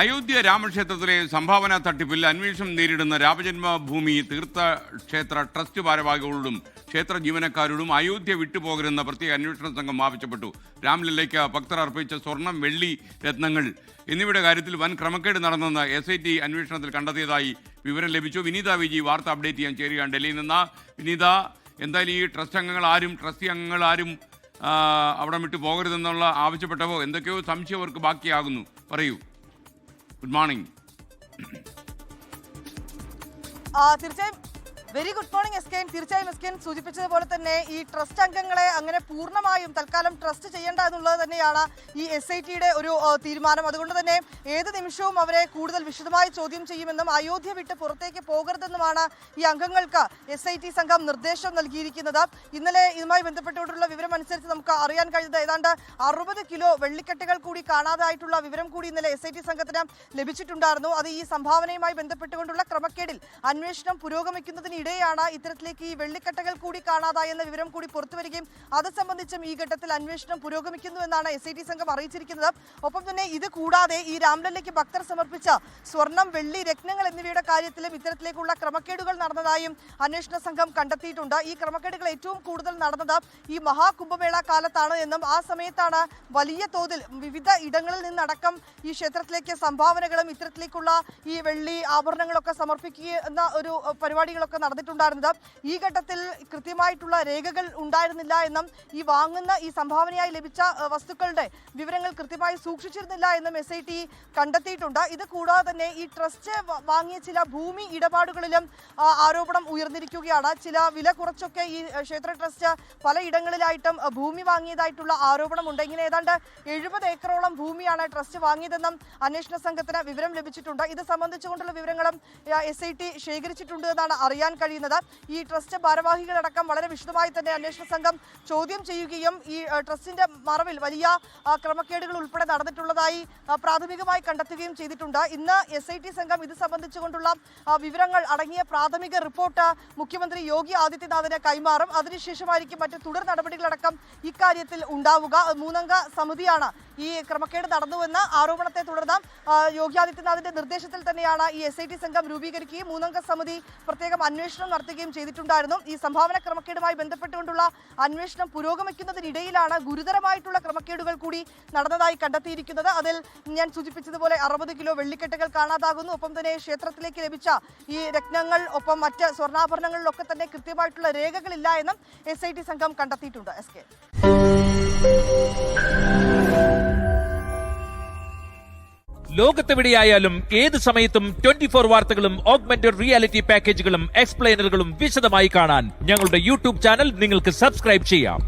അയോധ്യ രാമക്ഷേത്രത്തിലെ സംഭാവന തട്ടിപ്പിൽ അന്വേഷണം നേരിടുന്ന രാമജന്മഭൂമി തീർത്ഥക്ഷേത്ര ട്രസ്റ്റ് ഭാരവാഹികളോടും ക്ഷേത്ര ജീവനക്കാരോടും അയോധ്യ വിട്ടുപോകരുതെന്ന പ്രത്യേക അന്വേഷണ സംഘം ആവശ്യപ്പെട്ടു. രാംലല്ലയ്ക്ക് ഭക്തർ അർപ്പിച്ച സ്വർണം, വെള്ളി, രത്നങ്ങൾ എന്നിവയുടെ കാര്യത്തിൽ വൻ ക്രമക്കേട് നടന്നെന്ന് SIT അന്വേഷണത്തിൽ കണ്ടെത്തിയതായി വിവരം ലഭിച്ചു. വിനീത വിജി വാർത്ത അപ്ഡേറ്റ് ചെയ്യാൻ ചേരുകയാണ് ഡൽഹിയിൽ നിന്ന്. വിനീത, എന്തായാലും ഈ ട്രസ്റ്റി അംഗങ്ങൾ ആരും അവിടെ വിട്ടു പോകരുതെന്നുള്ള ആവശ്യപ്പെട്ടവോ എന്തൊക്കെയോ സംശയം അവർക്ക് ബാക്കിയാകുന്നു. പറയൂ. Good morning. തീർച്ചയായും വെരി ഗുഡ് മോർണിംഗ് എസ്കെൻ. തീർച്ചയായും എസ്കെൻ സൂചിപ്പിച്ചതുപോലെ തന്നെ ഈ ട്രസ്റ്റ് അംഗങ്ങളെ അങ്ങനെ പൂർണ്ണമായും തൽക്കാലം ട്രസ്റ്റ് ചെയ്യേണ്ട എന്നുള്ളത് തന്നെയാണ് ഈ SITയുടെ ഒരു തീരുമാനം. അതുകൊണ്ട് തന്നെ ഏത് നിമിഷവും അവരെ കൂടുതൽ വിശദമായി ചോദ്യം ചെയ്യുമെന്നും അയോധ്യ വിട്ട് പുറത്തേക്ക് പോകരുതെന്നുമാണ് ഈ അംഗങ്ങൾക്ക് SIT സംഘം നിർദ്ദേശം നൽകിയിരിക്കുന്നത്. ഇന്നലെ ഇതുമായി ബന്ധപ്പെട്ടുകൊണ്ടുള്ള വിവരം അനുസരിച്ച് നമുക്ക് അറിയാൻ കഴിഞ്ഞത് ഏതാണ്ട് 60 കിലോ വെള്ളിക്കെട്ടുകൾ കൂടി കാണാതായിട്ടുള്ള വിവരം കൂടി ഇന്നലെ SIT സംഘത്തിന് ലഭിച്ചിട്ടുണ്ടായിരുന്നു. അത് ഈ സംഭാവനയുമായി ബന്ധപ്പെട്ടുകൊണ്ടുള്ള ക്രമക്കേടിൽ അന്വേഷണം പുരോഗമിക്കുന്നതിന് ഇടയാണ് ഇത്തരത്തിലേക്ക് ഈ വെള്ളിക്കെട്ടകൾ കൂടി കാണാതായെന്ന വിവരം കൂടി പുറത്തുവരികയും അത് സംബന്ധിച്ചും ഈ ഘട്ടത്തിൽ അന്വേഷണം പുരോഗമിക്കുന്നു എന്നാണ് SIT സംഘം അറിയിച്ചിരിക്കുന്നത്. ഒപ്പം തന്നെ ഇത് കൂടാതെ ഈ രാംലല്ലയ്ക്ക് ഭക്തർ സമർപ്പിച്ച സ്വർണം, വെള്ളി, രത്നങ്ങൾ എന്നിവയുടെ കാര്യത്തിലും ഇത്തരത്തിലേക്കുള്ള ക്രമക്കേടുകൾ നടന്നതായും അന്വേഷണ സംഘം കണ്ടെത്തിയിട്ടുണ്ട്. ഈ ക്രമക്കേടുകൾ ഏറ്റവും കൂടുതൽ നടന്നത് ഈ മഹാകുംഭമേള കാലത്താണ് എന്നും ആ സമയത്താണ് വലിയ തോതിൽ വിവിധ ഇടങ്ങളിൽ നിന്നടക്കം ഈ ക്ഷേത്രത്തിലേക്ക് സംഭാവനകളും ഇത്തരത്തിലേക്കുള്ള ഈ വെള്ളി ആഭരണങ്ങളൊക്കെ സമർപ്പിക്കുന്ന ഒരു പരിപാടികളൊക്കെ നടന്നിട്ടുണ്ടായിരുന്നത്. ഈ ഘട്ടത്തിൽ കൃത്യമായിട്ടുള്ള രേഖകൾ ഉണ്ടായിരുന്നില്ല എന്നും ഈ വാങ്ങുന്ന ഈ സംഭാവനയായി ലഭിച്ച വസ്തുക്കളുടെ വിവരങ്ങൾ കൃത്യമായി സൂക്ഷിച്ചിരുന്നില്ല എന്നും SIT കണ്ടെത്തിയിട്ടുണ്ട്. ഇത് കൂടാതെ തന്നെ ഈ ട്രസ്റ്റ് വാങ്ങിയ ചില ഭൂമി ഇടപാടുകളിലും ആരോപണം ഉയർന്നിരിക്കുകയാണ്. ചില വില കുറച്ചൊക്കെ ഈ ക്ഷേത്ര ട്രസ്റ്റ് പലയിടങ്ങളിലായിട്ടും ഭൂമി വാങ്ങിയതായിട്ടുള്ള ആരോപണമുണ്ട്. ഇങ്ങനെ ഏതാണ്ട് 70 ഏക്കറോളം ഭൂമിയാണ് ട്രസ്റ്റ് വാങ്ങിയതെന്നും അന്വേഷണ സംഘത്തിന് വിവരം ലഭിച്ചിട്ടുണ്ട്. ഇത് സംബന്ധിച്ചുകൊണ്ടുള്ള വിവരങ്ങളും SIT ശേഖരിച്ചിട്ടുണ്ട് എന്നാണ് അറിയാൻ കഴിയുന്നത്. ഈ ട്രസ്റ്റ് ഭാരവാഹികളടക്കം വളരെ വിശദമായി തന്നെ അന്വേഷണ സംഘം ചോദ്യം ചെയ്യുകയും ഈ ട്രസ്റ്റിന്റെ മറവിൽ വലിയ ക്രമക്കേടുകൾ ഉൾപ്പെടെ നടന്നിട്ടുള്ളതായി പ്രാഥമികമായി കണ്ടെത്തുകയും ചെയ്തിട്ടുണ്ട്. ഇന്ന് SIT സംഘം ഇത് സംബന്ധിച്ചുകൊണ്ടുള്ള വിവരങ്ങൾ അടങ്ങിയ പ്രാഥമിക റിപ്പോർട്ട് മുഖ്യമന്ത്രി യോഗി ആദിത്യനാഥിന് കൈമാറും. അതിനുശേഷമായിരിക്കും മറ്റ് തുടർ നടപടികളടക്കം ഇക്കാര്യത്തിൽ ഉണ്ടാവുക. 3-അംഗ സമിതിയാണ് ഈ ക്രമക്കേട് നടന്നുവെന്ന ആരോപണത്തെ തുടർന്ന് യോഗി ആദിത്യനാഥിന്റെ നിർദ്ദേശത്തിൽ തന്നെയാണ് ഈ SIT സംഘം രൂപീകരിക്കുകയും 3-അംഗ സമിതി പ്രത്യേകം അന്വേഷണം നടത്തുകയും ചെയ്തിട്ടുണ്ടായിരുന്നു. ഈ സംഭാവന ക്രമക്കേടുമായി ബന്ധപ്പെട്ടുകൊണ്ടുള്ള അന്വേഷണം പുരോഗമിക്കുന്നതിനിടയിലാണ് ഗുരുതരമായിട്ടുള്ള ക്രമക്കേടുകൾ കൂടി നടന്നതായി കണ്ടെത്തിയിരിക്കുന്നത്. അതിൽ ഞാൻ സൂചിപ്പിച്ചതുപോലെ 60 കിലോ വെള്ളിക്കെട്ടുകൾ കാണാതാകുന്നു. ഒപ്പം തന്നെ ക്ഷേത്രത്തിലേക്ക് ലഭിച്ച ഈ രത്നങ്ങൾ, ഒപ്പം മറ്റ് സ്വർണ്ണാഭരണങ്ങളിലൊക്കെ തന്നെ കൃത്യമായിട്ടുള്ള രേഖകളില്ല എന്നും SIT സംഘം കണ്ടെത്തിയിട്ടുണ്ട്. SK ലോകത്തെവിടെയായാലും ഏത് സമയത്തും 24 വാർത്തകളും ഓഗ്മെന്റഡ് റിയാലിറ്റി പാക്കേജുകളും എക്സ്പ്ലെയിനറുകളും വിശദമായി കാണാൻ ഞങ്ങളുടെ YouTube ചാനൽ നിങ്ങൾക്ക് സബ്സ്ക്രൈബ് ചെയ്യാം.